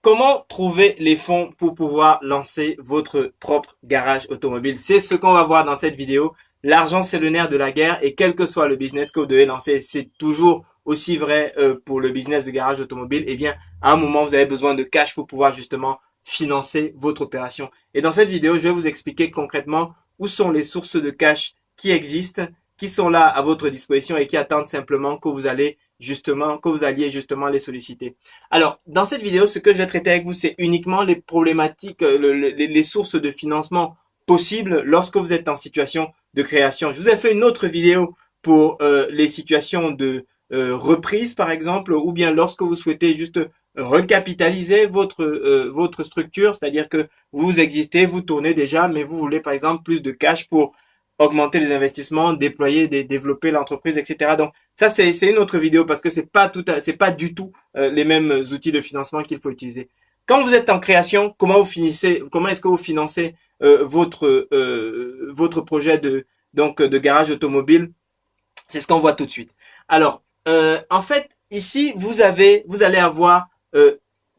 Comment trouver les fonds pour pouvoir lancer votre propre garage automobile? C'est ce qu'on va voir dans cette vidéo. L'argent, c'est le nerf de la guerre et quel que soit le business que vous devez lancer, c'est toujours aussi vrai pour le business de garage automobile. Eh bien, à un moment, vous avez besoin de cash pour pouvoir justement financer votre opération. Et dans cette vidéo, je vais vous expliquer concrètement où sont les sources de cash qui existent, qui sont là à votre disposition et qui attendent simplement que vous alliez justement les solliciter. Alors, dans cette vidéo, ce que je vais traiter avec vous, c'est uniquement les problématiques, les sources de financement possibles lorsque vous êtes en situation de création. Je vous ai fait une autre vidéo pour les situations de reprise, par exemple, ou bien lorsque vous souhaitez juste recapitaliser votre structure, c'est-à-dire que vous existez, vous tournez déjà, mais vous voulez par exemple plus de cash pour augmenter les investissements, déployer, développer l'entreprise, etc. Donc ça c'est une autre vidéo parce que c'est pas du tout les mêmes outils de financement qu'il faut utiliser. Quand vous êtes en création, comment est-ce que vous financez votre projet de garage automobile? C'est ce qu'on voit tout de suite. Alors en fait ici vous allez avoir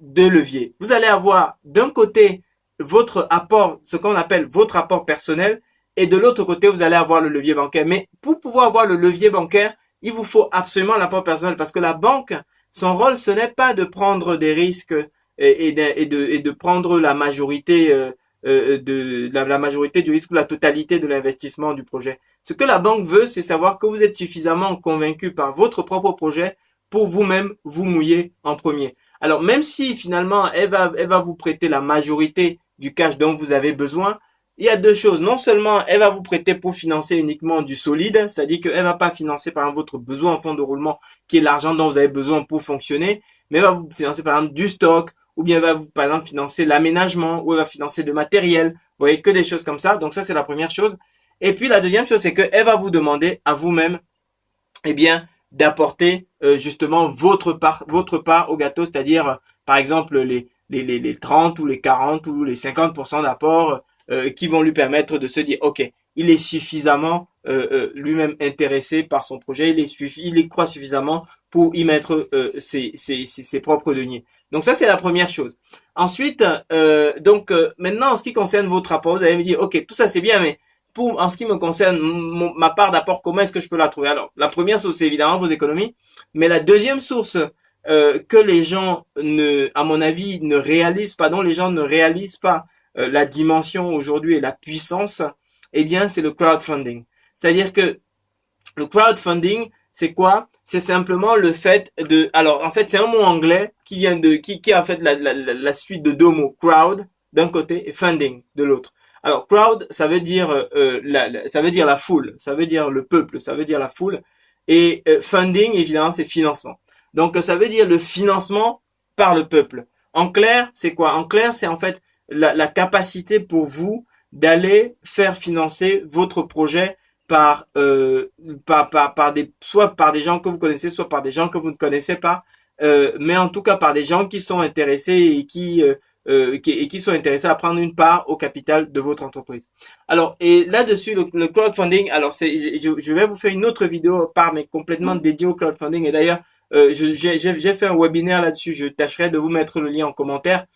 deux leviers. Vous allez avoir d'un côté votre apport, ce qu'on appelle votre apport personnel, et de l'autre côté, vous allez avoir le levier bancaire. Mais pour pouvoir avoir le levier bancaire, il vous faut absolument l'apport personnel parce que la banque, son rôle, ce n'est pas de prendre des risques et de prendre la majorité la majorité du risque ou la totalité de l'investissement du projet. Ce que la banque veut, c'est savoir que vous êtes suffisamment convaincu par votre propre projet pour vous-même vous mouiller en premier. Alors même si finalement elle va vous prêter la majorité du cash dont vous avez besoin, il y a deux choses. Non seulement elle va vous prêter pour financer uniquement du solide, c'est-à-dire qu'elle va pas financer par exemple votre besoin en fonds de roulement, qui est l'argent dont vous avez besoin pour fonctionner, mais elle va vous financer par exemple du stock, ou bien elle va vous par exemple financer l'aménagement, ou elle va financer le matériel. Vous voyez que des choses comme ça. Donc ça c'est la première chose. Et puis la deuxième chose, c'est qu'elle va vous demander à vous-même, eh bien, d'apporter justement votre part au gâteau, c'est-à-dire par exemple les 30 ou les 40 ou les 50% d'apport qui vont lui permettre de se dire, ok, il est suffisamment lui-même intéressé par son projet, il y croit suffisamment pour y mettre ses propres deniers. Donc ça, c'est la première chose. Ensuite, maintenant, en ce qui concerne votre rapport, vous allez me dire, ok, tout ça c'est bien, mais en ce qui me concerne, ma part d'apport, comment est-ce que je peux la trouver? Alors, la première source, c'est évidemment vos économies, mais la deuxième source que les gens à mon avis, ne réalisent pas, dont les gens ne réalisent pas la dimension aujourd'hui et la puissance, eh bien, c'est le crowdfunding. C'est-à-dire que le crowdfunding, c'est quoi? C'est simplement le fait de, alors en fait, c'est un mot anglais qui est en fait la suite de deux mots, crowd d'un côté et funding de l'autre. Alors crowd, ça veut dire ça veut dire la foule, ça veut dire le peuple, ça veut dire la foule, et funding évidemment c'est financement. Donc ça veut dire le financement par le peuple. En clair, c'est quoi? En clair, c'est en fait la capacité pour vous d'aller faire financer votre projet soit par des gens que vous connaissez, soit par des gens que vous ne connaissez pas, mais en tout cas par des gens qui sont intéressés et qui sont intéressés à prendre une part au capital de votre entreprise. Alors, et là-dessus, le crowdfunding, alors je vais vous faire une autre vidéo par mais complètement dédiée au crowdfunding. Et d'ailleurs, j'ai fait un webinaire là-dessus. Je tâcherai de vous mettre le lien en commentaire.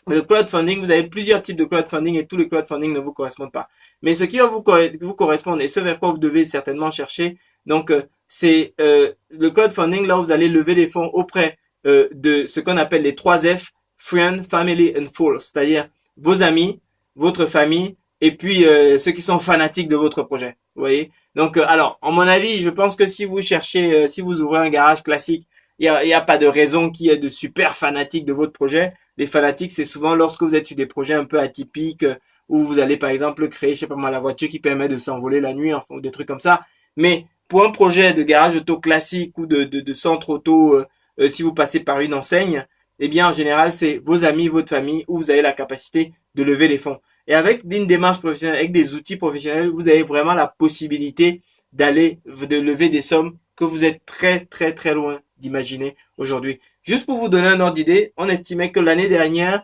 Le crowdfunding, vous avez plusieurs types de crowdfunding et tous les crowdfunding ne vous correspondent pas. Mais ce qui va vous correspondre et ce vers quoi vous devez certainement chercher, donc c'est le crowdfunding, là où vous allez lever les fonds auprès de ce qu'on appelle les 3 F, Friend, Family and Fools, c'est-à-dire vos amis, votre famille et puis ceux qui sont fanatiques de votre projet. Vous voyez? Donc alors, en mon avis, je pense que si vous cherchez, si vous ouvrez un garage classique, il y a pas de raison qu'il y ait de super fanatiques de votre projet. Les fanatiques, c'est souvent lorsque vous êtes sur des projets un peu atypiques, où vous allez par exemple créer, je sais pas moi, la voiture qui permet de s'envoler la nuit, enfin, ou des trucs comme ça. Mais pour un projet de garage auto classique ou de centre auto, si vous passez par une enseigne, eh bien en général, c'est vos amis, votre famille, où vous avez la capacité de lever les fonds. Et avec une démarche professionnelle, avec des outils professionnels, vous avez vraiment la possibilité de lever des sommes que vous êtes très très très loin d'imaginer aujourd'hui. Juste pour vous donner un ordre d'idée, on estimait que l'année dernière,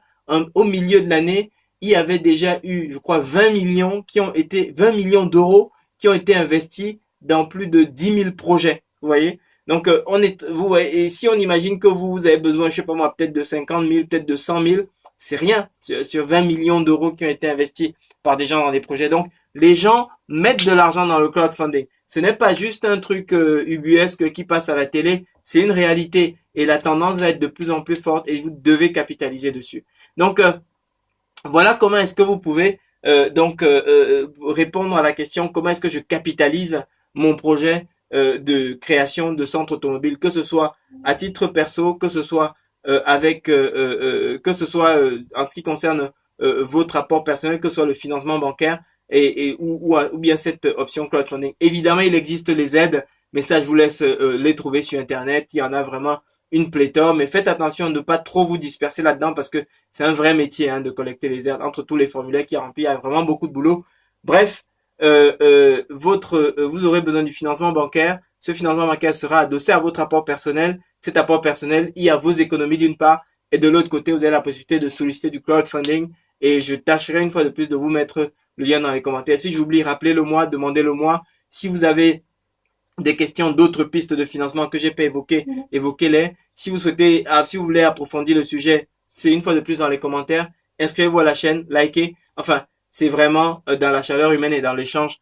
au milieu de l'année, il y avait déjà eu, je crois, 20 millions d'euros qui ont été investis dans plus de 10 000 projets. Vous voyez? Donc, vous voyez, et si on imagine que vous avez besoin, je sais pas moi, peut-être de 50 000, peut-être de 100 000, c'est rien sur 20 millions d'euros qui ont été investis par des gens dans des projets. Donc, les gens mettent de l'argent dans le crowdfunding. Ce n'est pas juste un truc ubuesque qui passe à la télé, c'est une réalité et la tendance va être de plus en plus forte et vous devez capitaliser dessus. Donc, voilà comment est-ce que vous pouvez répondre à la question comment est-ce que je capitalise mon projet de création de centre automobile, que ce soit à titre perso, que ce soit que ce soit en ce qui concerne votre apport personnel, que ce soit le financement bancaire ou bien cette option crowdfunding. Évidemment, il existe les aides, mais ça, je vous laisse les trouver sur Internet. Il y en a vraiment une pléthore, mais faites attention de ne pas trop vous disperser là-dedans parce que c'est un vrai métier hein, de collecter les aides entre tous les formulaires qui remplis. Il y a vraiment beaucoup de boulot. Bref, vous aurez besoin du financement bancaire. Ce financement bancaire sera adossé à votre apport personnel. Cet apport personnel, il y a vos économies d'une part, et de l'autre côté, vous avez la possibilité de solliciter du crowdfunding. Et je tâcherai une fois de plus de vous mettre le lien dans les commentaires. Si j'oublie, rappelez-le-moi, demandez-le-moi. Si vous avez des questions d'autres pistes de financement que j'ai pas évoquées, évoquez-les. Si vous souhaitez, si vous voulez approfondir le sujet, c'est une fois de plus dans les commentaires. Inscrivez-vous à la chaîne, likez. Enfin, c'est vraiment dans la chaleur humaine et dans l'échange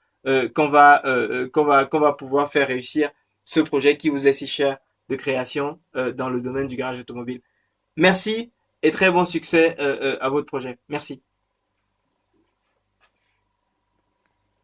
qu'on va pouvoir faire réussir ce projet qui vous est si cher de création dans le domaine du garage automobile. Merci et très bon succès à votre projet. Merci.